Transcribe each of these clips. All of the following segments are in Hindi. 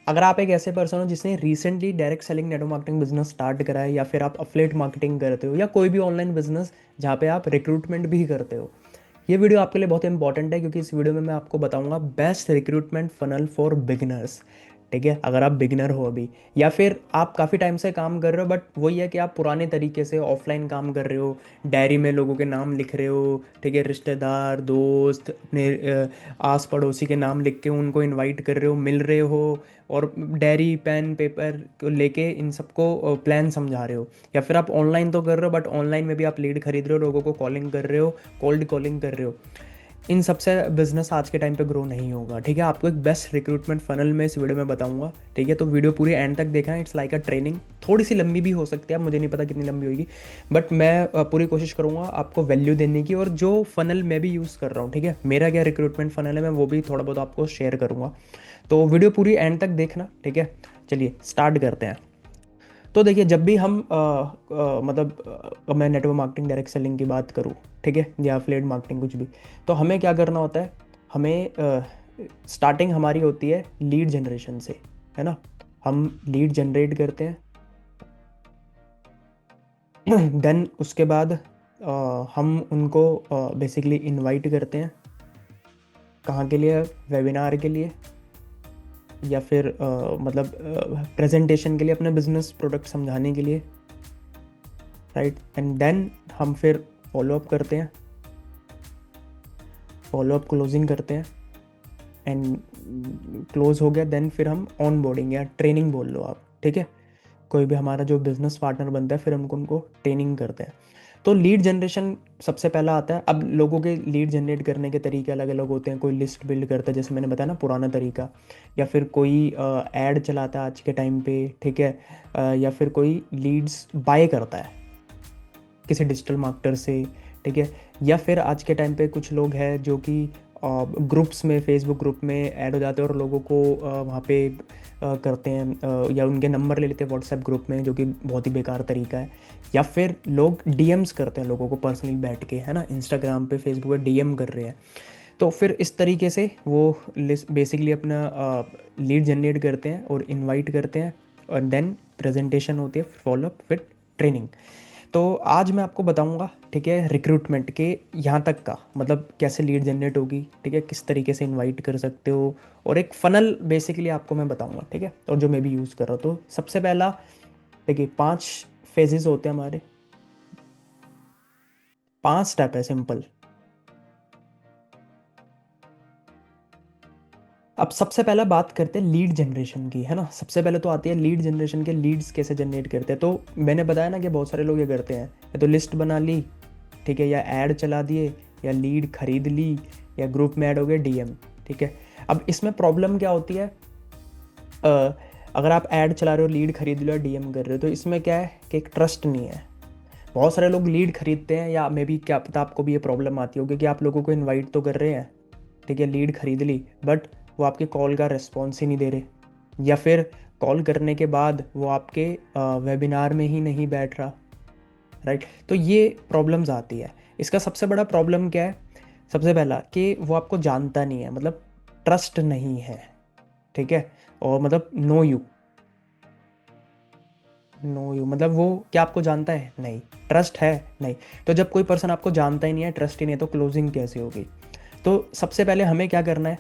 अगर आप एक ऐसे पर्सन हो जिसने recently direct selling network marketing business start करा है, या फिर आप अफिलिएट मार्केटिंग करते हो, या कोई भी ऑनलाइन बिजनेस जहाँ पे आप रिक्रूटमेंट भी करते हो, ये वीडियो आपके लिए बहुत इंपॉर्टेंट है, क्योंकि इस वीडियो में मैं आपको बताऊंगा best recruitment funnel for beginners. ठीक है, अगर आप बिगिनर हो अभी, या फिर आप काफ़ी टाइम से काम कर रहे हो, बट वही है कि आप पुराने तरीके से ऑफलाइन काम कर रहे हो, डायरी में लोगों के नाम लिख रहे हो, ठीक है, रिश्तेदार दोस्त अपने आस पड़ोसी के नाम लिख के उनको इनवाइट कर रहे हो, मिल रहे हो, और डायरी पेन पेपर को लेके इन सबको प्लान समझा रहे हो। या फिर आप ऑनलाइन तो कर रहे हो, बट ऑनलाइन में भी आप लीड खरीद रहे हो, लोगों को कॉलिंग कर रहे हो, कोल्ड कॉलिंग कर रहे हो। इन सबसे बिजनेस आज के टाइम पे ग्रो नहीं होगा। ठीक है, आपको एक बेस्ट रिक्रूटमेंट फनल में इस वीडियो में बताऊंगा। ठीक है, तो वीडियो पूरी एंड तक देखना, इट्स लाइक अ ट्रेनिंग। थोड़ी सी लंबी भी हो सकती है, मुझे नहीं पता कितनी लंबी होगी, बट मैं पूरी कोशिश करूंगा आपको वैल्यू देने की, और जो फनल मैं भी यूज़ कर रहा हूँ, ठीक है, मेरा क्या रिक्रूटमेंट फनल है, मैं वो भी थोड़ा बहुत आपको शेयर करूंगा। तो वीडियो पूरी एंड तक देखना। ठीक है, चलिए स्टार्ट करते हैं। तो देखिए, जब भी हम मैं नेटवर्क मार्केटिंग डायरेक्ट सेलिंग की बात करूँ, ठीक है, या अफिलिएट मार्केटिंग कुछ भी, तो हमें क्या करना होता है, हमें स्टार्टिंग हमारी होती है लीड जनरेशन से, है ना। हम लीड जनरेट करते हैं। देन उसके बाद हम उनको बेसिकली इनवाइट करते हैं। कहाँ के लिए? वेबिनार के लिए, या फिर प्रेजेंटेशन के लिए, अपने बिजनेस प्रोडक्ट समझाने के लिए, राइट। एंड देन हम फिर फॉलोअप करते हैं, फॉलोअप क्लोजिंग करते हैं, एंड क्लोज हो गया, देन फिर हम ऑन बोर्डिंग या ट्रेनिंग बोल लो आप, ठीक है। कोई भी हमारा जो बिजनेस पार्टनर बनता है, फिर हमको उनको ट्रेनिंग करते हैं। तो लीड जनरेशन सबसे पहला आता है। अब लोगों के लीड जनरेट करने के तरीके अलग अलग होते हैं। कोई लिस्ट बिल्ड करता है, जैसे मैंने बताया ना, पुराना तरीका, या फिर कोई ऐड चलाता है आज के टाइम पे, ठीक है, या फिर कोई लीड्स बाय करता है किसी डिजिटल मार्केटर से, ठीक है। या फिर आज के टाइम पे कुछ लोग हैं जो कि ग्रुप्स में, फेसबुक ग्रुप में ऐड हो जाते हैं, और लोगों को वहाँ पे करते हैं, या उनके नंबर ले लेते हैं व्हाट्सएप ग्रुप में, जो कि बहुत ही बेकार तरीका है। या फिर लोग डीएम्स करते हैं लोगों को पर्सनली बैठ के, है ना, इंस्टाग्राम पे, फेसबुक पे डीएम कर रहे हैं। तो फिर इस तरीके से वो बेसिकली अपना लीड जनरेट करते हैं और इनवाइट करते हैं, और देन प्रेजेंटेशन होती है, फॉलोअप विद ट्रेनिंग। तो आज मैं आपको बताऊंगा, ठीक है, रिक्रूटमेंट के यहाँ तक का, मतलब कैसे लीड जनरेट होगी, ठीक है, किस तरीके से इनवाइट कर सकते हो, और एक फनल बेसिकली आपको मैं बताऊंगा, ठीक है, और जो मैं भी यूज़ कर रहा हूँ। तो सबसे पहला, देखिए, 5 फेजेस होते हैं हमारे, 5 स्टेप है, सिंपल। अब सबसे पहला बात करते हैं लीड जनरेशन की, है ना। सबसे पहले तो आती है लीड जनरेशन के, लीड्स कैसे जनरेट करते हैं। तो मैंने बताया ना कि बहुत सारे लोग ये करते हैं, या तो लिस्ट बना ली, ठीक है, या ऐड चला दिए, या लीड खरीद ली, या ग्रुप में ऐड हो गए डीएम, ठीक है। अब इसमें प्रॉब्लम क्या होती है, अ, अगर आप ऐड चला रहे हो, लीड खरीद लो, डीएम कर रहे हो, तो इसमें क्या है कि एक ट्रस्ट नहीं है। बहुत सारे लोग लीड खरीदते हैं, या मे बी क्या पता आपको भी ये प्रॉब्लम आती होगी कि आप लोगों को इनवाइट तो कर रहे हैं, ठीक है, लीड खरीद ली, बट वो आपके कॉल का रिस्पॉन्स ही नहीं दे रहे, या फिर कॉल करने के बाद वो आपके वेबिनार में ही नहीं बैठ रहा, राइट। तो ये प्रॉब्लम्स आती है। इसका सबसे बड़ा प्रॉब्लम क्या है? सबसे पहला कि वो आपको जानता नहीं है, मतलब ट्रस्ट नहीं है, ठीक है। और मतलब नो यू मतलब वो क्या आपको जानता है? नहीं। ट्रस्ट है? नहीं। तो जब कोई पर्सन आपको जानता ही नहीं है, ट्रस्ट ही नहीं है, तो क्लोजिंग कैसे होगी? तो सबसे पहले हमें क्या करना है,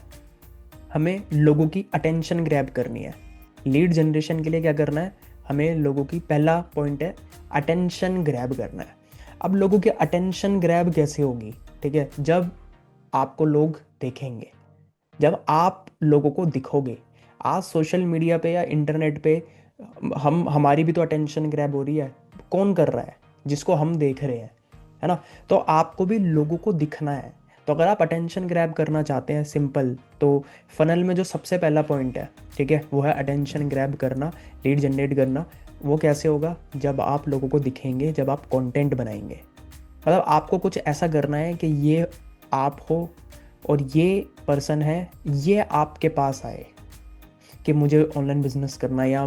हमें लोगों की अटेंशन ग्रैब करनी है। लीड जनरेशन के लिए क्या करना है, हमें लोगों की, पहला पॉइंट है अटेंशन ग्रैब करना है। अब लोगों की अटेंशन ग्रैब कैसे होगी, ठीक है, जब आपको लोग देखेंगे, जब आप लोगों को दिखोगे। आज सोशल मीडिया पे या इंटरनेट पे हम, हमारी भी तो अटेंशन ग्रैब हो रही है। कौन कर रहा है? जिसको हम देख रहे हैं, है ना। तो आपको भी लोगों को दिखना है। तो अगर आप अटेंशन ग्रैब करना चाहते हैं, सिंपल, तो फनल में जो सबसे पहला पॉइंट है, ठीक है, वो है अटेंशन ग्रैब करना, लीड जनरेट करना। वो कैसे होगा? जब आप लोगों को दिखेंगे, जब आप कंटेंट बनाएंगे। मतलब आपको कुछ ऐसा करना है कि ये आप हो, और ये पर्सन है, ये आपके पास आए कि मुझे ऑनलाइन बिजनेस करना है, या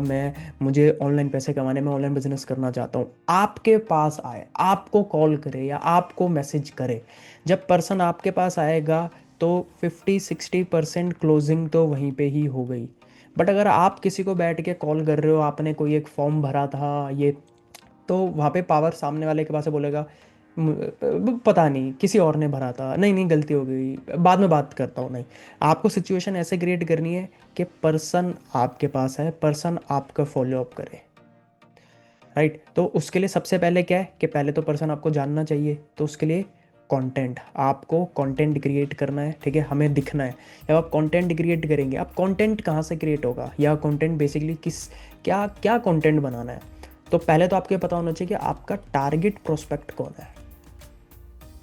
मुझे ऑनलाइन पैसे कमाने में ऑनलाइन बिजनेस करना चाहता हूँ, आपके पास आए, आपको कॉल करे या आपको मैसेज करे। जब पर्सन आपके पास आएगा, तो 50-60% क्लोजिंग तो वहीं पे ही हो गई। बट अगर आप किसी को बैठ के कॉल कर रहे हो, आपने कोई एक फॉर्म भरा था ये, तो वहाँ पे पावर सामने वाले के पास से बोलेगा पता नहीं किसी और ने भरा था, नहीं नहीं गलती हो गई, बाद में बात करता हूँ, नहीं। आपको सिचुएशन ऐसे क्रिएट करनी है कि पर्सन आपके पास है, पर्सन आपका फॉलो अप करे, राइट। तो उसके लिए सबसे पहले क्या है कि पहले तो पर्सन आपको जानना चाहिए, तो उसके लिए कंटेंट, आपको कंटेंट क्रिएट करना है, ठीक है, हमें दिखना है। जब आप कंटेंट क्रिएट करेंगे, आप कंटेंट कहाँ से क्रिएट होगा, या कंटेंट बेसिकली किस, क्या क्या कंटेंट बनाना है। तो पहले तो आपको ये पता होना चाहिए कि आपका टारगेट प्रोस्पेक्ट कौन है,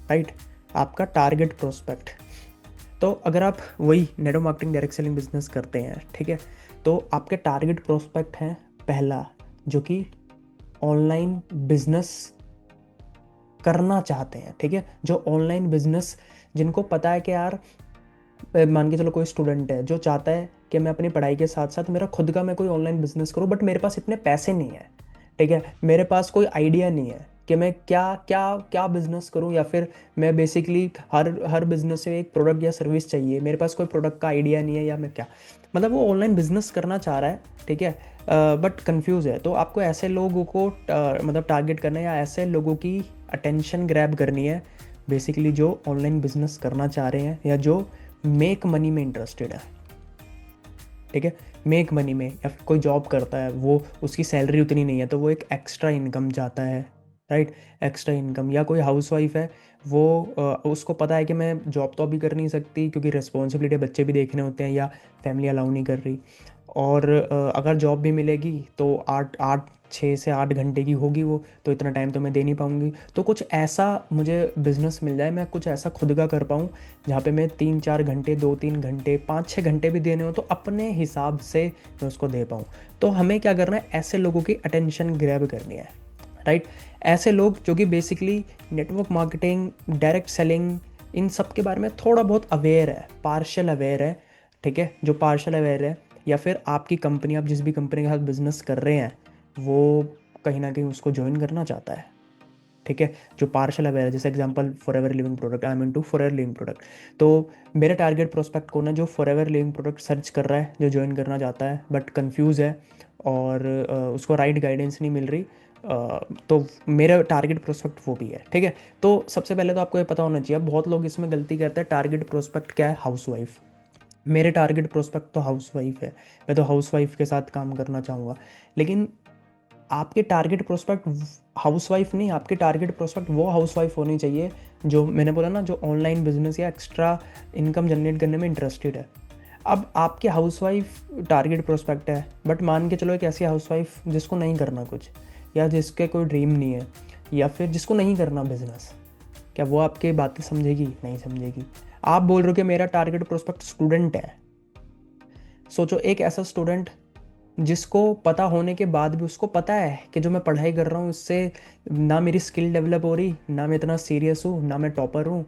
राइट, आपका टारगेट प्रोस्पेक्ट। तो अगर आप वही network marketing direct selling business करते हैं, ठीक है, तो आपके टारगेट प्रोस्पेक्ट हैं पहला, जो कि ऑनलाइन बिजनेस करना चाहते हैं, ठीक है, जो ऑनलाइन बिजनेस, जिनको पता है कि यार मान के चलो कोई स्टूडेंट है जो चाहता है कि मैं अपनी पढ़ाई के साथ साथ मेरा खुद का मैं कोई ऑनलाइन बिजनेस करूं, बट मेरे पास इतने पैसे नहीं है, ठीक है, मेरे पास कोई आइडिया नहीं है कि मैं क्या क्या क्या बिजनेस करूं, या फिर मैं बेसिकली हर हर बिजनेस से एक प्रोडक्ट या सर्विस चाहिए, मेरे पास कोई प्रोडक्ट का आइडिया नहीं है, या मैं क्या, मतलब वो ऑनलाइन बिजनेस करना चाह रहा है, ठीक है, बट कंफ्यूज है। तो आपको ऐसे लोगों को मतलब टारगेट करना है, या ऐसे लोगों की अटेंशन ग्रैब करनी है, बेसिकली जो ऑनलाइन बिजनेस करना चाह रहे हैं, या जो मेक मनी में इंटरेस्टेड है, ठीक है, मेक मनी में, या फिर कोई जॉब करता है, वो उसकी सैलरी उतनी नहीं है, तो वो एक एक्स्ट्रा इनकम चाहता है, राइट, एक्स्ट्रा इनकम। या कोई हाउसवाइफ है, वो उसको पता है कि मैं जॉब तो अभी कर नहीं सकती क्योंकि रिस्पॉन्सिबिलिटी, बच्चे भी देखने होते हैं, या फैमिली अलाउ नहीं कर रही, और अगर जॉब भी मिलेगी तो 6 से 8 घंटे की होगी वो, तो इतना टाइम तो मैं दे नहीं पाऊँगी, तो कुछ ऐसा मुझे बिजनेस मिल जाए, मैं कुछ ऐसा खुद का कर पाऊँ जहाँ पे मैं 3-4 घंटे, 2-3 घंटे, 5-6 घंटे भी देने हो तो अपने हिसाब से मैं उसको दे पाऊँ। तो हमें क्या करना है, ऐसे लोगों की अटेंशन ग्रैब करनी है, राइट। ऐसे लोग जो कि basically network marketing, direct selling, इन सब के बारे में थोड़ा बहुत अवेयर है, पार्शल अवेयर है, ठीक है, जो पार्शल अवेयर है, या फिर आपकी कंपनी, आप जिस भी कंपनी के साथ बिजनेस कर रहे हैं, वो कहीं ना कहीं उसको ज्वाइन करना चाहता है, ठीक है, जो पार्शल अवेयर है। जैसे example forever living product, I am into forever living product, तो मेरे टारगेट प्रोस्पेक्ट कौन है, जो फॉरएवर लिविंग प्रोडक्ट सर्च कर रहा है, जो ज्वाइन करना चाहता है बट कंफ्यूज है, और उसको राइट गाइडेंस नहीं मिल रही, तो मेरा टारगेट प्रोस्पेक्ट वो भी है, ठीक है। तो सबसे पहले तो आपको ये पता होना चाहिए, बहुत लोग इसमें गलती करते हैं, टारगेट प्रोस्पेक्ट क्या है, हाउसवाइफ। मेरे टारगेट प्रोस्पेक्ट तो हाउसवाइफ है, मैं तो हाउसवाइफ के साथ काम करना चाहूँगा, लेकिन आपके टारगेट प्रोस्पेक्ट हाउसवाइफ नहीं, आपके टारगेट प्रोस्पेक्ट वो हाउसवाइफ होनी चाहिए जो मैंने बोला ना, जो ऑनलाइन बिजनेस या एक्स्ट्रा इनकम जनरेट करने में इंटरेस्टेड है। अब आपके हाउसवाइफ टारगेट प्रोस्पेक्ट है, बट मान के चलो एक ऐसी हाउसवाइफ जिसको नहीं करना कुछ, या जिसके कोई ड्रीम नहीं है, या फिर जिसको नहीं करना बिजनेस, क्या वो आपकी बातें समझेगी, नहीं समझेगी। आप बोल रहे हो कि मेरा टारगेट प्रोस्पेक्ट स्टूडेंट है, सोचो एक ऐसा स्टूडेंट जिसको पता होने के बाद भी, उसको पता है कि जो मैं पढ़ाई कर रहा हूँ उससे ना मेरी स्किल डेवलप हो रही, ना मैं इतना सीरियस हूँ, ना मैं टॉपर हूँ,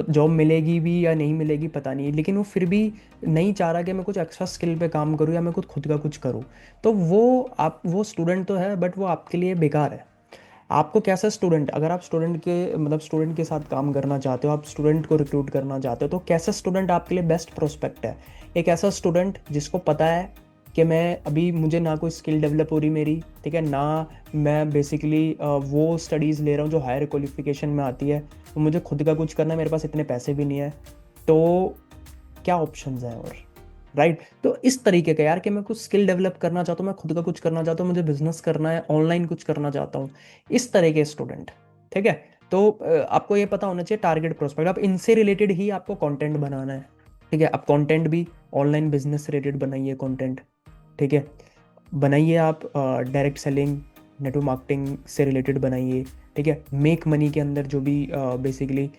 जॉब मिलेगी भी या नहीं मिलेगी पता नहीं, लेकिन वो फिर भी नहीं चाह रहा कि मैं कुछ एक्स्ट्रा स्किल पे काम करूँ, या मैं कुछ खुद का कुछ करूँ, तो वो स्टूडेंट तो है, बट वो आपके लिए बेकार है। आपको कैसा स्टूडेंट, अगर आप स्टूडेंट के मतलब स्टूडेंट के साथ काम करना चाहते हो, आप स्टूडेंट को रिक्रूट करना चाहते हो, तो कैसा स्टूडेंट आपके लिए बेस्ट प्रोस्पेक्ट है, एक ऐसा स्टूडेंट जिसको पता है कि मैं अभी, मुझे ना कोई स्किल डेवलप हो रही मेरी, ठीक है, ना मैं बेसिकली वो स्टडीज़ ले रहा हूँ जो हायर क्वालिफिकेशन में आती है, तो मुझे खुद का कुछ करना है, मेरे पास इतने पैसे भी नहीं है, तो क्या ऑप्शंस हैं और, राइट। तो इस तरीके का यार, कि मैं कुछ स्किल डेवलप करना चाहता हूँ, मैं खुद का कुछ करना चाहता हूँ, मुझे बिजनेस करना है, ऑनलाइन कुछ करना चाहता हूँ, इस तरह के स्टूडेंट, ठीक है। तो आपको ये पता होना चाहिए टारगेट प्रोस्पेक्ट, अब इनसे रिलेटेड ही आपको कंटेंट बनाना है, ठीक है। अब कंटेंट भी ऑनलाइन बिजनेस से रिलेटेड बनाइए कंटेंट, ठीक है, बनाइए आप डायरेक्ट सेलिंग, नेटवर्क मार्केटिंग से रिलेटेड बनाइए, ठीक है, मेक मनी के अंदर जो भी बेसिकली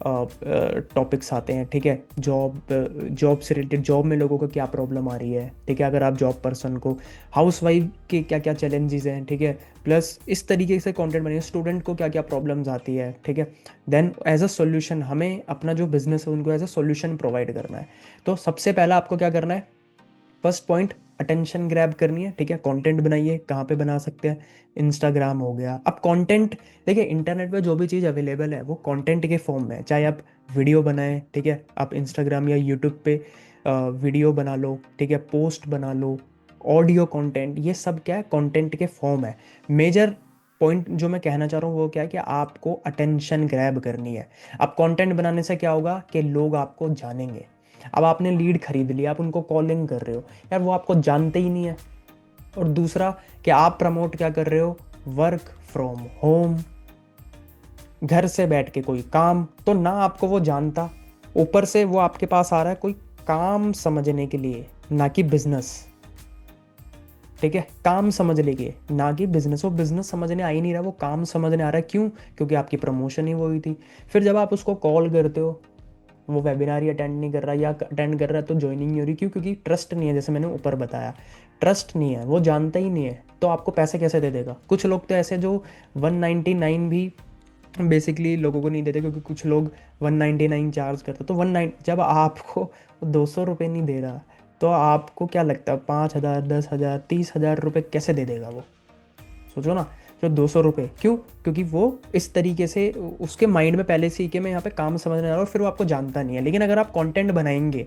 टॉपिक्स आते हैं, ठीक है, जॉब से रिलेटेड, जॉब में लोगों को क्या प्रॉब्लम आ रही है, ठीक है, अगर आप जॉब पर्सन को, हाउसवाइफ के क्या क्या चैलेंजेस हैं, ठीक है, प्लस इस तरीके से कंटेंट बनाइए, स्टूडेंट को क्या क्या प्रॉब्लम्स आती है, ठीक है, देन एज अ सॉल्यूशन हमें अपना जो बिजनेस है उनको एज अ सॉल्यूशन प्रोवाइड करना है। तो सबसे पहला आपको क्या करना है, फर्स्ट पॉइंट, अटेंशन ग्रैब करनी है, ठीक है, कंटेंट बनाइए, कहाँ पे बना सकते हैं, इंस्टाग्राम हो गया। अब कंटेंट देखिए, इंटरनेट पे जो भी चीज़ अवेलेबल है वो कंटेंट के फॉर्म में है, चाहे आप वीडियो बनाएं, ठीक है, आप इंस्टाग्राम या यूट्यूब पे वीडियो बना लो, ठीक है, पोस्ट बना लो, ऑडियो कंटेंट, ये सब क्या है, कंटेंट के फॉर्म है। मेजर पॉइंट जो मैं कहना चाह रहा हूँ वो क्या है कि आपको अटेंशन ग्रैब करनी है। अब कंटेंट बनाने से क्या होगा कि लोग आपको जानेंगे। अब आपने लीड खरीद लिया, आप उनको कॉलिंग कर रहे हो, यार वो आपको जानते ही नहीं है। और दूसरा कि आप प्रमोट क्या कर रहे हो, वर्क फ्रॉम होम, घर से बैठ के कोई काम, तो ना आपको वो जानता, ऊपर से वो आपके पास आ रहा है कोई काम समझने के लिए, ना कि बिजनेस। ठीक है, काम समझने के ना कि बिजनेस। वो बिजनेस समझने आ ही नहीं रहा, वो काम समझने आ रहा है। क्यों? क्योंकि आपकी प्रमोशन ही वो हुई थी। फिर जब आप उसको कॉल करते हो, वो वेबिनार ही अटेंड नहीं कर रहा, या अटेंड कर रहा है तो ज्वाइनिंग नहीं हो रही। क्यों? क्योंकि ट्रस्ट नहीं है, जैसे मैंने ऊपर बताया, ट्रस्ट नहीं है, वो जानता ही नहीं है, तो आपको पैसे कैसे दे देगा? कुछ लोग तो ऐसे जो 199 भी बेसिकली लोगों को नहीं देते, क्योंकि कुछ लोग 199 चार्ज करते, तो 19 जब आपको 200 रुपये नहीं दे रहा, तो आपको क्या लगता है 5,000, 10,000, 30,000 रुपये कैसे दे देगा वो? सोचो ना। जो 200 रुपये, क्यों? क्योंकि वो इस तरीके से उसके माइंड में पहले से ही कि मैं यहाँ पे काम समझने आ रहा हूँ, फिर वो आपको जानता नहीं है। लेकिन अगर आप कंटेंट बनाएंगे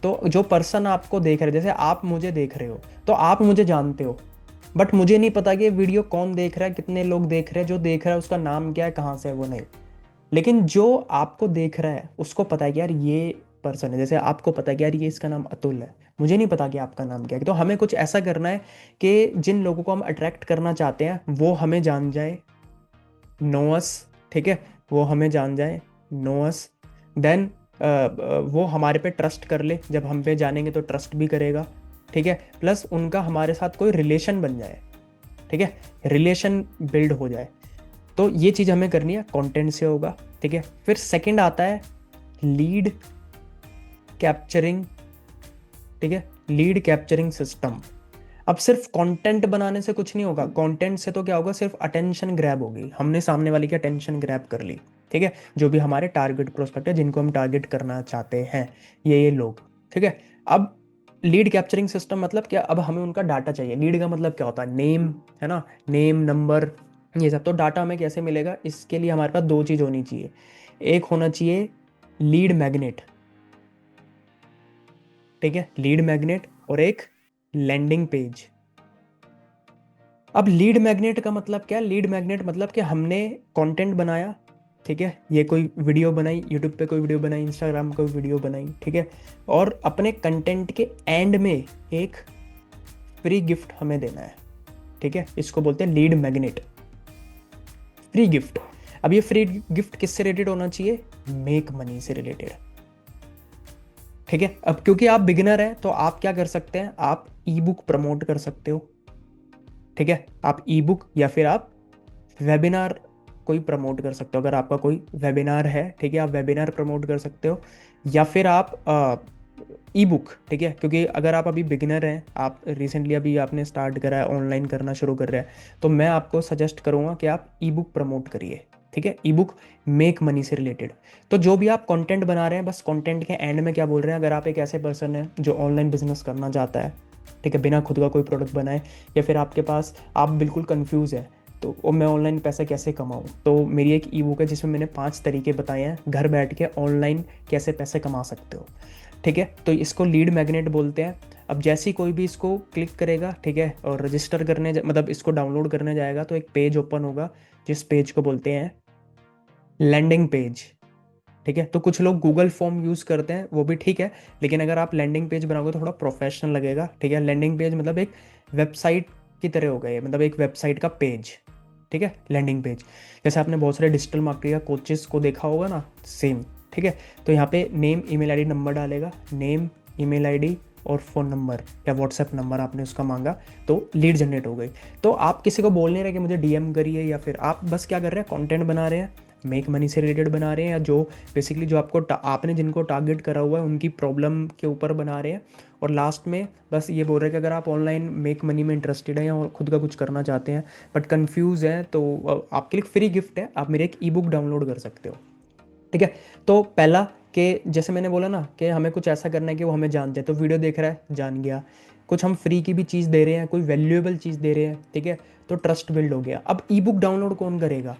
तो जो पर्सन आपको देख रहे हैं, जैसे आप मुझे देख रहे हो तो आप मुझे जानते हो, बट मुझे नहीं पता कि वीडियो कौन देख रहा है, कितने लोग देख रहे हैं, जो देख रहा है उसका नाम क्या है, कहाँ से है, वो नहीं। लेकिन जो आपको देख रहा है उसको पता है कि यार ये पर्सन है। जैसे आपको पता है कि यार ये इसका नाम अतुल है, मुझे नहीं पता कि आपका नाम क्या है। तो हमें कुछ ऐसा करना है कि जिन लोगों को हम अट्रैक्ट करना चाहते हैं वो हमें जान जाए, नोअस, ठीक है, वो हमें जान जाए, नोअस, देन वो हमारे पे ट्रस्ट कर ले। जब हम पे जानेंगे तो ट्रस्ट भी करेगा, ठीक है, प्लस उनका हमारे साथ कोई रिलेशन बन जाए, ठीक है, रिलेशन बिल्ड हो जाए। तो ये चीज़ हमें करनी है, कंटेंट से होगा, ठीक है। फिर सेकंड आता है लीड कैप्चरिंग, ठीक है, लीड कैप्चरिंग सिस्टम। अब सिर्फ कंटेंट बनाने से कुछ नहीं होगा। कंटेंट से तो क्या होगा, सिर्फ अटेंशन ग्रैब होगी, हमने सामने वाले की अटेंशन ग्रैब कर ली, ठीक है, जो भी हमारे टारगेट प्रोस्पेक्ट है, जिनको हम टारगेट करना चाहते हैं, ये लोग, ठीक है। अब लीड कैप्चरिंग सिस्टम मतलब क्या? अब हमें उनका डाटा चाहिए। लीड का मतलब क्या होता है? नेम, है ना, नेम, नंबर, ये सब। तो डाटा हमें कैसे मिलेगा? इसके लिए हमारे पास दो चीज़ होनी चाहिए। एक होना चाहिए लीड मैग्नेट, ठीक है, लीड मैग्नेट, और एक लैंडिंग पेज। अब लीड मैग्नेट का मतलब क्या? लीड मैग्नेट मतलब कि हमने कंटेंट बनाया, ठीक है, ये कोई वीडियो बनाई, यूट्यूब पे कोई वीडियो बनाई, इंस्टाग्राम कोई वीडियो बनाई, ठीक है, और अपने कंटेंट के एंड में एक फ्री गिफ्ट हमें देना है, ठीक है, इसको बोलते हैं लीड मैग्नेट, फ्री गिफ्ट। अब ये फ्री गिफ्ट किससे रिलेटेड होना चाहिए? मेक मनी से रिलेटेड, ठीक है। अब क्योंकि आप बिगिनर हैं तो आप क्या कर सकते हैं, आप ई बुक प्रमोट कर सकते हो, ठीक है, आप ई बुक या फिर आप वेबिनार कोई प्रमोट कर सकते हो। अगर आपका कोई वेबिनार है, ठीक है, आप वेबिनार प्रमोट कर सकते हो, या फिर आप ई बुक, ठीक है, क्योंकि अगर आप अभी बिगिनर हैं, आप रिसेंटली अभी आपने स्टार्ट करा है, ऑनलाइन करना शुरू कर रहे हैं, तो मैं आपको सजेस्ट करूंगा कि आप ई बुक प्रमोट करिए, ठीक है, ई बुक मेक मनी से रिलेटेड। तो जो भी आप कंटेंट बना रहे हैं, बस कंटेंट के एंड में क्या बोल रहे हैं, अगर आप एक ऐसे पर्सन हैं जो ऑनलाइन बिजनेस करना चाहता है, ठीक है, बिना खुद का कोई प्रोडक्ट बनाए, या फिर आपके पास आप बिल्कुल कंफ्यूज है, तो मैं ऑनलाइन पैसा कैसे कमाऊँ, तो मेरी एक ई बुक है जिसमें मैंने 5 तरीके बताए हैं घर बैठ के ऑनलाइन कैसे पैसे कमा सकते हो, ठीक है। तो इसको लीड मैग्नेट बोलते हैं। अब जैसे ही कोई भी इसको क्लिक करेगा, ठीक है, और रजिस्टर करने मतलब इसको डाउनलोड करने जाएगा, तो एक पेज ओपन होगा, जिस पेज को बोलते हैं लैंडिंग पेज, ठीक है। तो कुछ लोग गूगल फॉर्म यूज़ करते हैं, वो भी ठीक है, लेकिन अगर आप लैंडिंग पेज बनाओगे तो थोड़ा प्रोफेशनल लगेगा, ठीक है। लैंडिंग पेज मतलब एक वेबसाइट की तरह हो गया, मतलब एक वेबसाइट का पेज, ठीक है, लैंडिंग पेज। जैसे आपने बहुत सारे डिजिटल मार्केटिंग कोचेस को देखा होगा ना, सेम, ठीक है। तो यहाँ पे नेम, ईमेल आईडी, नंबर डालेगा, नेम, ईमेल आईडी और फ़ोन नंबर या व्हाट्सएप नंबर आपने उसका मांगा, तो लीड जनरेट हो गई। तो आप किसी को बोल नहीं रहे कि मुझे डीएम करिए, या फिर आप बस क्या कर रहे हैं, कंटेंट बना रहे हैं, मेक मनी से रिलेटेड बना रहे हैं, या जो बेसिकली जो आपको आपने जिनको टारगेट करा हुआ है उनकी प्रॉब्लम के ऊपर बना रहे हैं। और लास्ट में बस ये बोल रहे हैं कि अगर आप ऑनलाइन मेक मनी में इंटरेस्टेड हैं और खुद का कुछ करना चाहते हैं बट कंफ्यूज हैं, तो आपके लिए फ्री गिफ्ट है, आप मेरे एक ई बुक डाउनलोड कर सकते हो, ठीक है। तो पहला कि जैसे मैंने बोला ना कि हमें कुछ ऐसा करना है कि वो हमें जान जाए, तो वीडियो देख रहा है, जान गया, कुछ हम फ्री की भी चीज़ दे रहे हैं, कोई वैल्यूएबल चीज़ दे रहे हैं, ठीक है, तो ट्रस्ट बिल्ड हो गया। अब ई बुक डाउनलोड कौन करेगा?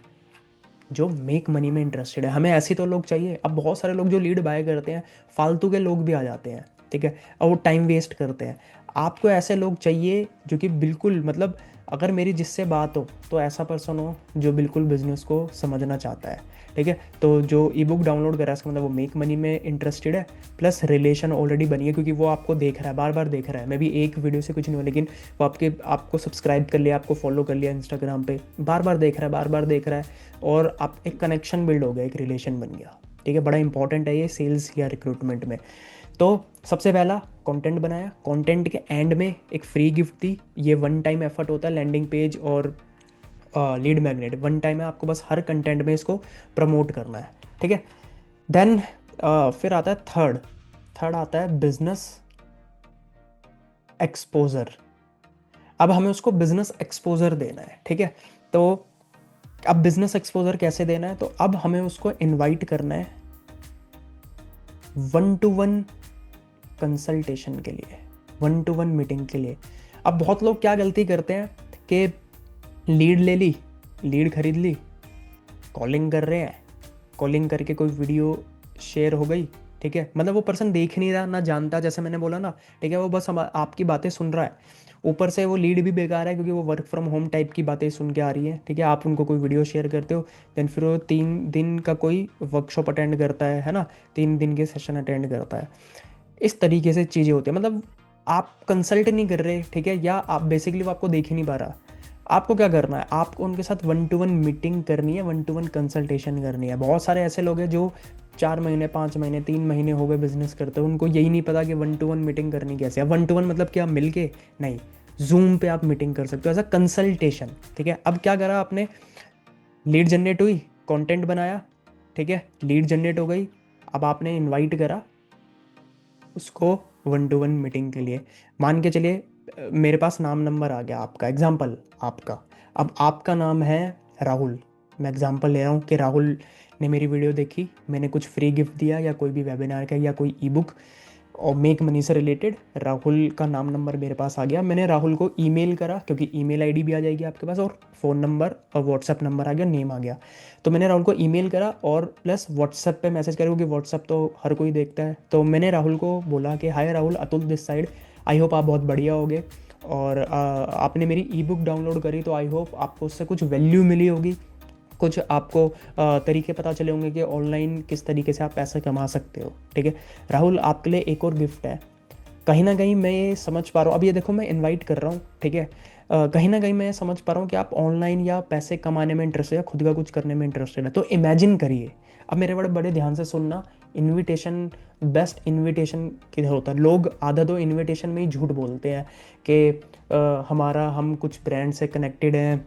जो मेक मनी में इंटरेस्टेड है। हमें ऐसे तो लोग चाहिए। अब बहुत सारे लोग जो लीड बाय करते हैं, फालतू के लोग भी आ जाते हैं, ठीक है, और वो टाइम वेस्ट करते हैं। आपको ऐसे लोग चाहिए जो कि बिल्कुल मतलब अगर मेरी जिससे बात हो तो ऐसा पर्सन हो जो बिल्कुल बिजनेस को समझना चाहता है, ठीक है। तो जो ई बुक डाउनलोड करा है इसका मतलब वो मेक मनी में इंटरेस्टेड है, प्लस रिलेशन ऑलरेडी बनी है क्योंकि वो आपको देख रहा है, बार बार देख रहा है। मैं भी एक वीडियो से कुछ नहीं हुआ, लेकिन वो आपको सब्सक्राइब कर लिया, आपको फॉलो कर लिया इंस्टाग्राम पे, बार बार देख रहा है, बार बार देख रहा है, और आप एक कनेक्शन बिल्ड हो गया, एक रिलेशन बन गया, ठीक है। बड़ा इंपॉर्टेंट है ये सेल्स या रिक्रूटमेंट में। तो सबसे पहला कंटेंट बनाया, कंटेंट के एंड में एक फ्री गिफ्ट दी। ये वन टाइम एफर्ट होता है, लैंडिंग पेज और लीड मैग्नेट वन टाइम है, आपको बस हर कंटेंट में इसको प्रमोट करना है, ठीक है। देन फिर आता है थर्ड आता है बिजनेस एक्सपोजर। अब हमें उसको बिजनेस एक्सपोजर देना है, ठीक है। तो अब बिजनेस एक्सपोजर कैसे देना है, तो अब हमें उसको इनवाइट करना है 1-to-1 कंसल्टेशन के लिए, 1-to-1 मीटिंग के लिए। अब बहुत लोग क्या गलती करते हैं कि लीड ले ली, लीड खरीद ली, कॉलिंग कर रहे हैं, कॉलिंग करके कोई वीडियो शेयर हो गई, ठीक है। मतलब वो पर्सन देख नहीं रहा, ना जानता, जैसे मैंने बोला ना, ठीक है, वो बस आपकी बातें सुन रहा है। ऊपर से वो लीड भी बेकार है क्योंकि वो वर्क फ्रॉम होम टाइप की बातें सुन के आ रही है, ठीक है। आप उनको कोई वीडियो शेयर करते हो, देन फिर वो 3 दिन का कोई वर्कशॉप अटेंड करता है ना, 3 दिन के सेशन अटेंड करता है। इस तरीके से चीज़ें होती है, मतलब आप कंसल्ट नहीं कर रहे, ठीक है, या आप बेसिकली वो आपको देख ही नहीं पा रहा। आपको क्या करना है, आपको उनके साथ 1-to-1 मीटिंग करनी है, 1-to-1 कंसल्टेशन करनी है। बहुत सारे ऐसे लोग हैं जो 4 महीने, 5 महीने, 3 महीने हो गए बिजनेस करते हो, उनको यही नहीं पता कि 1-to-1 मीटिंग करनी कैसे है। 1-to-1 मतलब क्या, मिल के नहीं, जूम पे आप मीटिंग कर सकते हो एज अ कंसल्टेशन, ठीक है। अब क्या करा आपने, लीड जनरेट हुई, कंटेंट बनाया, ठीक है, लीड जनरेट हो गई, अब आपने इनवाइट करा उसको 1-to-1 मीटिंग के लिए। मान के चलिए मेरे पास नाम नंबर आ गया आपका, एग्जाम्पल आपका, अब आपका नाम है राहुल, मैं एग्जाम्पल ले रहा हूँ कि राहुल ने मेरी वीडियो देखी, मैंने कुछ फ्री गिफ्ट दिया या कोई भी वेबिनार का या कोई ई बुक और मेक मनी से रिलेटेड, राहुल का नाम नंबर मेरे पास आ गया। मैंने राहुल को ईमेल करा क्योंकि ईमेल आईडी भी आ जाएगी आपके पास, और फ़ोन नंबर और व्हाट्सएप नंबर आ गया, नेम आ गया। तो मैंने राहुल को ईमेल करा और प्लस व्हाट्सएप पे मैसेज करा क्योंकि व्हाट्सएप तो हर कोई देखता है। तो मैंने राहुल को बोला कि hi Rahul, Atul this side, I hope आप बहुत बढ़िया होगे, और आपने मेरी ई बुक डाउनलोड करी तो आई होप आपको उससे कुछ वैल्यू मिली होगी, कुछ आपको तरीके पता चले होंगे कि ऑनलाइन किस तरीके से आप पैसे कमा सकते हो, ठीक है। राहुल आपके लिए एक और गिफ्ट है। कहीं ना कहीं मैं ये समझ पा रहा हूँ, अब ये देखो मैं इनवाइट कर रहा हूँ, ठीक है, कहीं ना कहीं मैं समझ पा रहा हूँ कि आप ऑनलाइन या पैसे कमाने में इंटरेस्टेड है या खुद का कुछ करने में इंटरेस्टेड है। तो इमेजिन करिए, अब मेरे बड़े बड़े ध्यान से सुनना, इनविटेशन, बेस्ट इनविटेशन किधर होता है। लोग आधा तो इनविटेशन में ही झूठ बोलते हैं कि हम कुछ ब्रांड से कनेक्टेड हैं,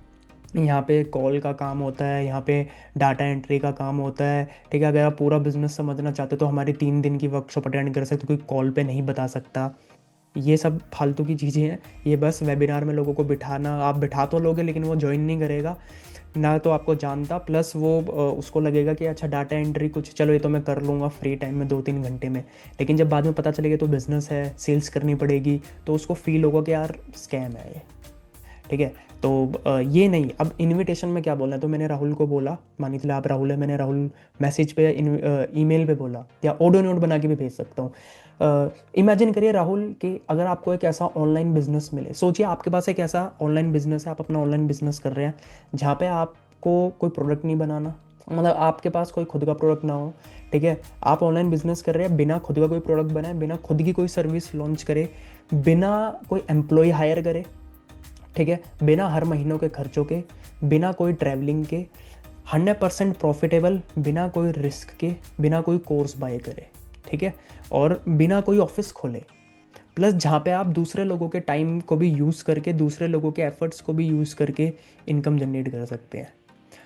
यहाँ पे कॉल का काम होता है, यहाँ पे डाटा एंट्री का काम होता है, ठीक है। अगर आप पूरा बिजनेस समझना चाहते हो तो हमारी 3 दिन की वर्कशॉप अटेंड कर सकते हो, कोई कॉल पे नहीं बता सकता। ये सब फालतू की चीज़ें हैं, ये बस वेबिनार में लोगों को बिठाना, आप बिठा तो लोगे लेकिन वो ज्वाइन नहीं करेगा ना, तो आपको जानता, प्लस वो उसको लगेगा कि अच्छा डाटा एंट्री कुछ, चलो ये तो मैं कर लूँगा फ्री टाइम में 2-3 घंटे में, लेकिन जब बाद में पता चलेगा तो बिज़नेस है, सेल्स करनी पड़ेगी, तो उसको फील होगा कि यार स्कैम है ये, ठीक है। तो ये नहीं, अब इनविटेशन में क्या बोलना है, तो मैंने राहुल को बोला, मान लीजिए आप राहुल है, मैंने राहुल मैसेज पे या ईमेल पे बोला या ऑडियो नोट बना के भी भेज सकता हूँ। इमेजिन करिए राहुल कि अगर आपको एक ऐसा ऑनलाइन बिजनेस मिले, सोचिए आपके पास एक ऐसा ऑनलाइन बिजनेस है, आप अपना ऑनलाइन बिजनेस कर रहे हैं जहाँ पे आपको कोई प्रोडक्ट नहीं बनाना, मतलब आपके पास कोई खुद का प्रोडक्ट ना हो, ठीक है। आप ऑनलाइन बिजनेस कर रहे हैं बिना खुद का कोई प्रोडक्ट बनाए, बिना खुद की कोई सर्विस लॉन्च करे, बिना कोई एम्प्लॉय हायर करे, ठीक है, बिना हर महीनों के खर्चों के, बिना कोई ट्रैवलिंग के, 100% प्रॉफिटेबल, बिना कोई रिस्क के, बिना कोई कोर्स बाय करे, ठीक है, और बिना कोई ऑफिस खोले, प्लस जहाँ पे आप दूसरे लोगों के टाइम को भी यूज़ करके, दूसरे लोगों के एफर्ट्स को भी यूज़ करके इनकम जनरेट कर सकते हैं।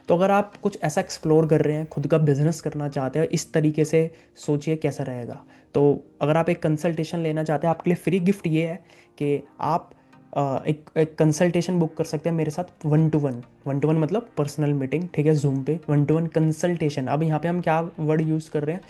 तो अगर आप कुछ ऐसा एक्सप्लोर कर रहे हैं, खुद का बिजनेस करना चाहते हैं, इस तरीके से सोचिए कैसा रहेगा। तो अगर आप एक कंसल्टेशन लेना चाहते हैं, आपके लिए फ्री गिफ्ट ये है कि आप एक कंसल्टेशन बुक कर सकते हैं मेरे साथ 1-to-1, 1-to-1 मतलब पर्सनल मीटिंग, ठीक है, जूम पे 1-to-1 कंसल्टेशन। अब यहाँ पे हम क्या वर्ड यूज़ कर रहे हैं,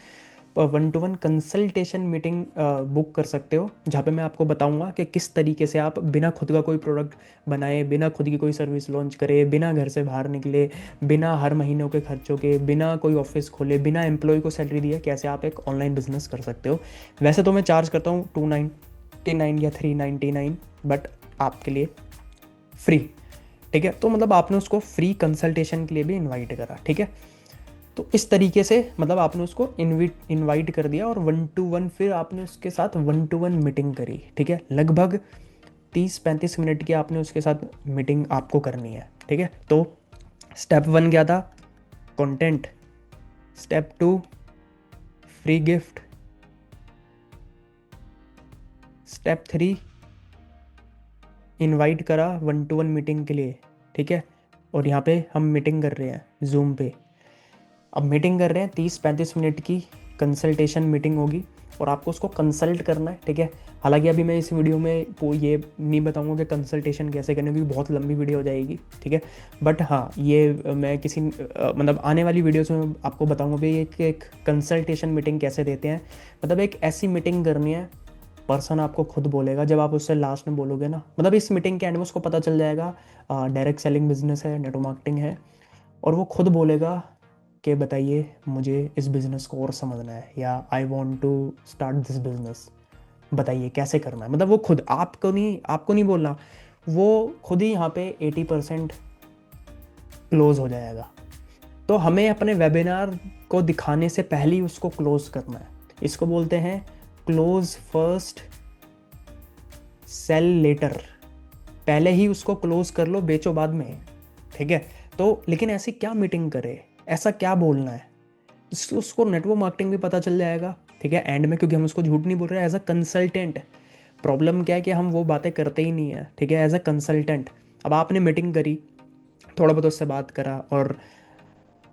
1-to-1 कंसल्टेशन मीटिंग बुक कर सकते हो, जहाँ पे मैं आपको बताऊंगा कि किस तरीके से आप बिना खुद का कोई प्रोडक्ट बनाए, बिना खुद की कोई सर्विस लॉन्च करे, बिना घर से बाहर निकले, बिना हर महीनों के खर्चों के, बिना कोई ऑफिस खोले, बिना एम्प्लॉय को सैलरी दिए, कैसे आप एक ऑनलाइन बिजनेस कर सकते हो। वैसे तो मैं चार्ज करता हूँ 299 या 399, बट आपके लिए फ्री। ठीक है, तो मतलब आपने उसको फ्री कंसल्टेशन के लिए भी इनवाइट करा। ठीक है, तो इस तरीके से मतलब आपने उसको इनवाइट कर दिया, और 1-to-1 फिर आपने उसके साथ 1-to-1 मीटिंग करी। ठीक है, लगभग 30-35 मिनट की आपने उसके साथ मीटिंग आपको करनी है। ठीक है, तो स्टेप 1 क्या था? Content. Step 2 free gift. Step 3 invite करा 1-to-1 मीटिंग के लिए। ठीक है, और यहाँ पे हम मीटिंग कर रहे हैं जूम पे। अब मीटिंग कर रहे हैं, 30-35 मिनट की कंसल्टेशन मीटिंग होगी, और आपको उसको कंसल्ट करना है। ठीक है, हालांकि अभी मैं इस वीडियो में ये नहीं बताऊंगा कि कंसल्टेशन कैसे करने, क्योंकि बहुत लंबी वीडियो हो जाएगी। ठीक है, बट हाँ, ये मैं किसी मतलब आने वाली वीडियोस में आपको बताऊंगा भी एक कंसल्टेशन मीटिंग कैसे देते हैं। मतलब एक ऐसी मीटिंग करनी है, पर्सन आपको खुद बोलेगा जब आप उससे लास्ट में बोलोगे ना, मतलब इस मीटिंग के एंड में उसको पता चल जाएगा डायरेक्ट सेलिंग बिजनेस है, नेटवर्क मार्केटिंग है, और वो खुद बोलेगा कि बताइए मुझे इस बिज़नेस को और समझना है, या I want to start this business, बताइए कैसे करना है। मतलब वो खुद, आपको नहीं बोलना, वो खुद ही यहाँ पे 80% क्लोज हो जाएगा। तो हमें अपने वेबिनार को दिखाने से पहले ही उसको क्लोज करना है। इसको बोलते हैं क्लोज फर्स्ट सेल लेटर। पहले ही उसको क्लोज कर लो, बेचो बाद में। ठीक है, तो लेकिन ऐसी क्या मीटिंग करे, ऐसा क्या बोलना है, उसको नेटवर्क मार्केटिंग भी पता चल जाएगा। ठीक है, एंड में, क्योंकि हम उसको झूठ नहीं बोल रहे एज अ कंसल्टेंट। प्रॉब्लम क्या है कि हम वो बातें करते ही नहीं है। ठीक है, एज अ कंसल्टेंट। अब आपने मीटिंग करी, थोड़ा बहुत उससे बात करा, और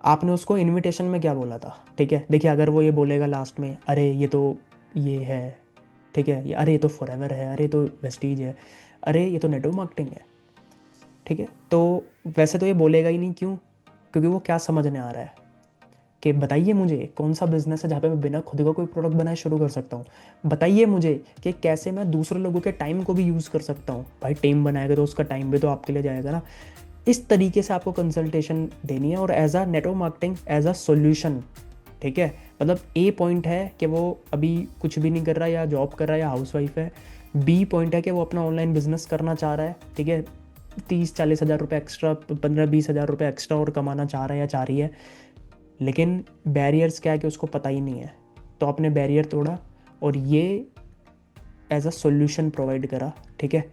आपने उसको इनविटेशन में क्या बोला था। ठीक है, देखिए अगर वो ये बोलेगा लास्ट में, अरे ये तो ये है, ठीक है, ये अरे ये तो फॉरएवर है, अरे ये तो वेस्टीज है, अरे ये तो नेटवर्क मार्केटिंग है। ठीक है, तो वैसे तो ये बोलेगा ही नहीं, क्यों? क्योंकि वो क्या समझने आ रहा है कि बताइए मुझे कौन सा बिजनेस है जहाँ पे मैं बिना खुद का कोई प्रोडक्ट बनाए शुरू कर सकता हूँ। बताइए मुझे कि कैसे मैं दूसरे लोगों के टाइम को भी यूज़ कर सकता हूँ। भाई टीम बनाएगा तो उसका टाइम भी तो आपके लिए जाएगा ना। इस तरीके से आपको कंसल्टेशन देनी है, और as a network marketing, as a solution. ठीक है, मतलब ए पॉइंट है कि वो अभी कुछ भी नहीं कर रहा, या जॉब कर रहा है, या हाउस वाइफ है। बी पॉइंट है कि वो अपना ऑनलाइन बिजनेस करना चाह रहा है। ठीक है, 30-40 हज़ार रुपये एक्स्ट्रा, 15-20 हज़ार रुपये एक्स्ट्रा और कमाना चाह रहा है या चाह रही है, लेकिन बैरियर्स क्या है कि उसको पता ही नहीं है। तो आपने बैरियर तोड़ा, और ये एज अ सॉल्यूशन प्रोवाइड करा। ठीक है,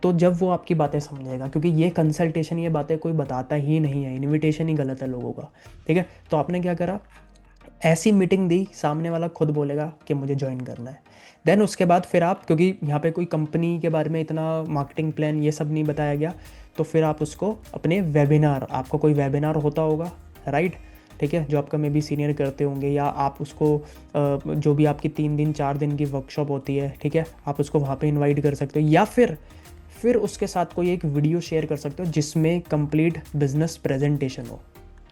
तो जब वो आपकी बातें समझेगा, क्योंकि ये कंसल्टेशन, ये बातें कोई बताता ही नहीं है, इनविटेशन ही गलत है लोगों का। ठीक है, तो आपने क्या करा, ऐसी मीटिंग दी, सामने वाला खुद बोलेगा कि मुझे ज्वाइन करना है। देन उसके बाद फिर आप, क्योंकि यहाँ पे कोई कंपनी के बारे में इतना मार्केटिंग प्लान ये सब नहीं बताया गया, तो फिर आप उसको अपने वेबिनार, आपको कोई वेबिनार होता होगा, राइट? ठीक है, जो आपका मे बी सीनियर करते होंगे, या आप उसको जो भी आपकी 3 दिन 4 दिन की वर्कशॉप होती है, ठीक है, आप उसको वहाँ पे इनवाइट कर सकते हो, या फिर उसके साथ कोई एक वीडियो शेयर कर सकते हो जिसमें कंप्लीट बिजनेस प्रेजेंटेशन हो।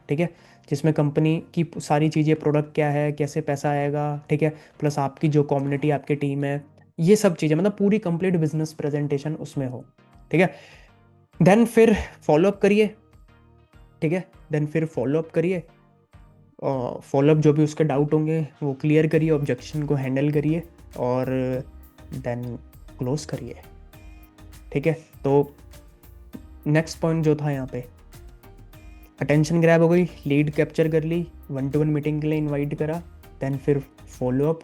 ठीक है, जिसमें कंपनी की सारी चीज़ें, प्रोडक्ट क्या है, कैसे पैसा आएगा, ठीक है, प्लस आपकी जो कम्युनिटी, आपकी टीम है, ये सब चीज़ें, मतलब पूरी कंप्लीट बिजनेस प्रेजेंटेशन उसमें हो। ठीक है, देन फिर फॉलोअप करिए। ठीक है, देन फिर फॉलोअप करिए, फॉलोअप जो भी उसके डाउट होंगे वो क्लियर करिए, ऑब्जेक्शन को हैंडल करिए, और देन क्लोज करिए। ठीक है, तो नेक्स्ट पॉइंट जो था यहाँ पे, अटेंशन ग्रैब हो गई, लीड कैप्चर कर ली, 1-to-1 मीटिंग के लिए इनवाइट करा, देन फिर फॉलोअप,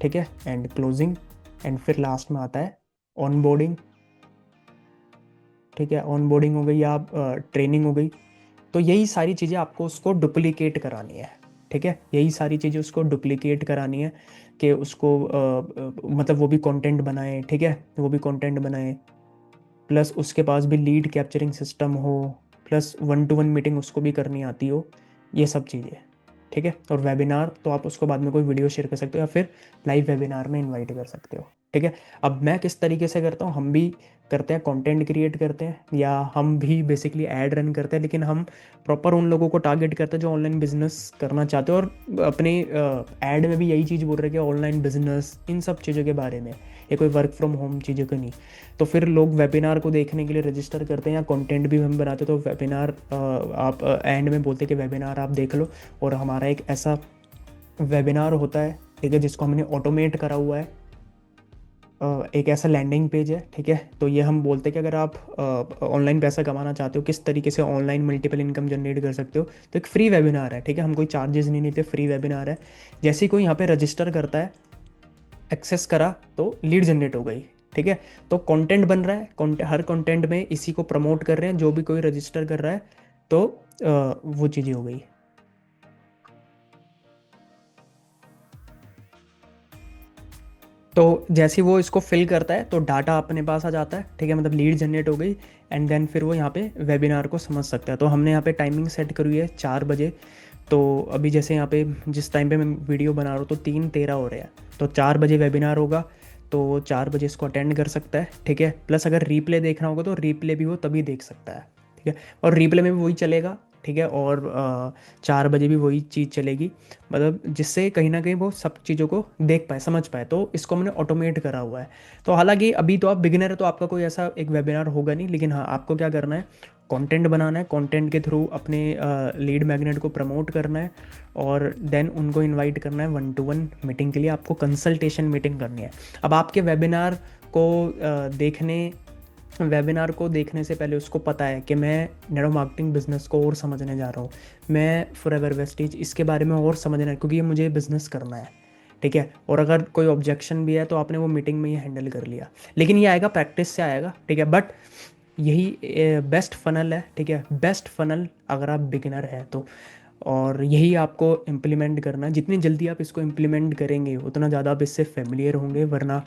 ठीक है, एंड क्लोजिंग, एंड फिर लास्ट में आता है ऑनबोर्डिंग। ठीक है, ऑनबोर्डिंग हो गई, या ट्रेनिंग हो गई। तो यही सारी चीज़ें आपको उसको डुप्लीकेट करानी है। ठीक है, यही सारी चीज़ें उसको डुप्लीकेट करानी है, कि उसको मतलब वो भी कंटेंट बनाए। ठीक है, वो भी कंटेंट बनाए, प्लस उसके पास भी लीड कैप्चरिंग सिस्टम हो, प्लस 1-to-1 मीटिंग उसको भी करनी आती हो, ये सब चीज़ें। ठीक है। और वेबिनार तो आप उसको बाद में कोई वीडियो शेयर कर सकते हो या फिर लाइव वेबिनार में इनवाइट कर सकते हो, ठीक है। अब मैं किस तरीके से करता हूँ, हम भी करते हैं, कंटेंट क्रिएट करते हैं, या हम भी बेसिकली ऐड रन करते हैं, लेकिन हम प्रॉपर उन लोगों को टारगेट करते हैं जो ऑनलाइन बिजनेस करना चाहते हो, और अपने ऐड में भी यही चीज़ बोल रहे हैं कि ऑनलाइन बिजनेस, इन सब चीज़ों के बारे में, ये कोई वर्क फ्रॉम होम चीज़ों का नहीं। तो फिर लोग वेबिनार को देखने के लिए रजिस्टर करते हैं, या कंटेंट भी हम बनाते, तो वेबिनार आप एंड में बोलते हैं कि वेबिनार आप देख लो, और हमारा एक ऐसा वेबिनार होता है, ठीक है, जिसको हमने ऑटोमेट करा हुआ है, एक ऐसा लैंडिंग पेज है, ठीक है। तो ये हम बोलते हैं कि अगर आप ऑनलाइन पैसा कमाना चाहते हो, किस तरीके से ऑनलाइन मल्टीपल इनकम जनरेट कर सकते हो, तो एक फ्री वेबिनार है, ठीक है। हम कोई चार्जेस नहीं लेते, फ्री वेबिनार है। जैसे ही कोई यहाँ पे रजिस्टर करता है, एक्सेस करा, तो लीड जनरेट हो गई, ठीक है। तो कंटेंट बन रहा है, हर कंटेंट में इसी को प्रमोट कर रहे हैं जो भी कोई रजिस्टर कर रहा है, तो वो चीज़ें हो गई। तो जैसे ही वो इसको फिल करता है तो डाटा अपने पास आ जाता है, ठीक है, मतलब लीड जनरेट हो गई। एंड देन फिर वो यहाँ पे वेबिनार को समझ सकता है। तो हमने यहाँ पे टाइमिंग सेट करी हुई है 4 बजे। तो अभी जैसे यहाँ पे जिस टाइम पे मैं वीडियो बना रहा हूँ तो 3:13 हो रहे हैं, तो 4 बजे वेबिनार होगा, तो 4 बजे इसको अटेंड कर सकता है, ठीक है। प्लस अगर रीप्ले देखना होगा तो रीप्ले भी वो तभी देख सकता है, ठीक है। और रीप्ले में भी वही चलेगा, ठीक है। और 4 बजे भी वही चीज़ चलेगी, मतलब जिससे कहीं ना कहीं वो सब चीज़ों को देख पाए, समझ पाए। तो इसको हमने ऑटोमेट करा हुआ है। तो हालांकि अभी तो आप बिगिनर है, तो आपका कोई ऐसा एक वेबिनार होगा नहीं, लेकिन हाँ, आपको क्या करना है, कंटेंट बनाना है, कंटेंट के थ्रू अपने लीड मैग्नेट को प्रमोट करना है, और देन उनको इनवाइट करना है 1-to-1 मीटिंग के लिए। आपको कंसल्टेशन मीटिंग करनी है। अब आपके वेबिनार को देखने से पहले उसको पता है कि मैं नेटवर्क मार्केटिंग बिजनेस को और समझने जा रहा हूँ, मैं फॉरएवर वेस्टेज इसके बारे में और समझना है, क्योंकि ये मुझे बिजनेस करना है, ठीक है। और अगर कोई ऑब्जेक्शन भी है तो आपने वो मीटिंग में ये हैंडल कर लिया, लेकिन ये आएगा, प्रैक्टिस से आएगा, ठीक है। बट यही बेस्ट फनल है, ठीक है, बेस्ट फनल अगर आप बिगिनर हैं तो। और यही आपको इम्प्लीमेंट करना है। जितनी जल्दी आप इसको इम्प्लीमेंट करेंगे उतना ज़्यादा आप इससे फेमिलियर होंगे, वरना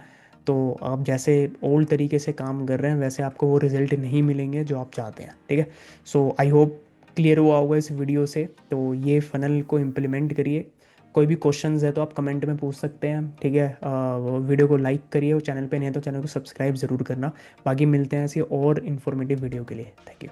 तो आप जैसे ओल्ड तरीके से काम कर रहे हैं वैसे आपको वो रिजल्ट नहीं मिलेंगे जो आप चाहते हैं, ठीक है। सो आई होप क्लियर हुआ होगा इस वीडियो से। तो ये फ़नल को इम्प्लीमेंट करिए। कोई भी क्वेश्चंस है तो आप कमेंट में पूछ सकते हैं, ठीक है। वीडियो को लाइक करिए, और चैनल पे नहीं है तो चैनल को सब्सक्राइब ज़रूर करना। बाकी मिलते हैं ऐसी और इन्फॉर्मेटिव वीडियो के लिए। Thank you.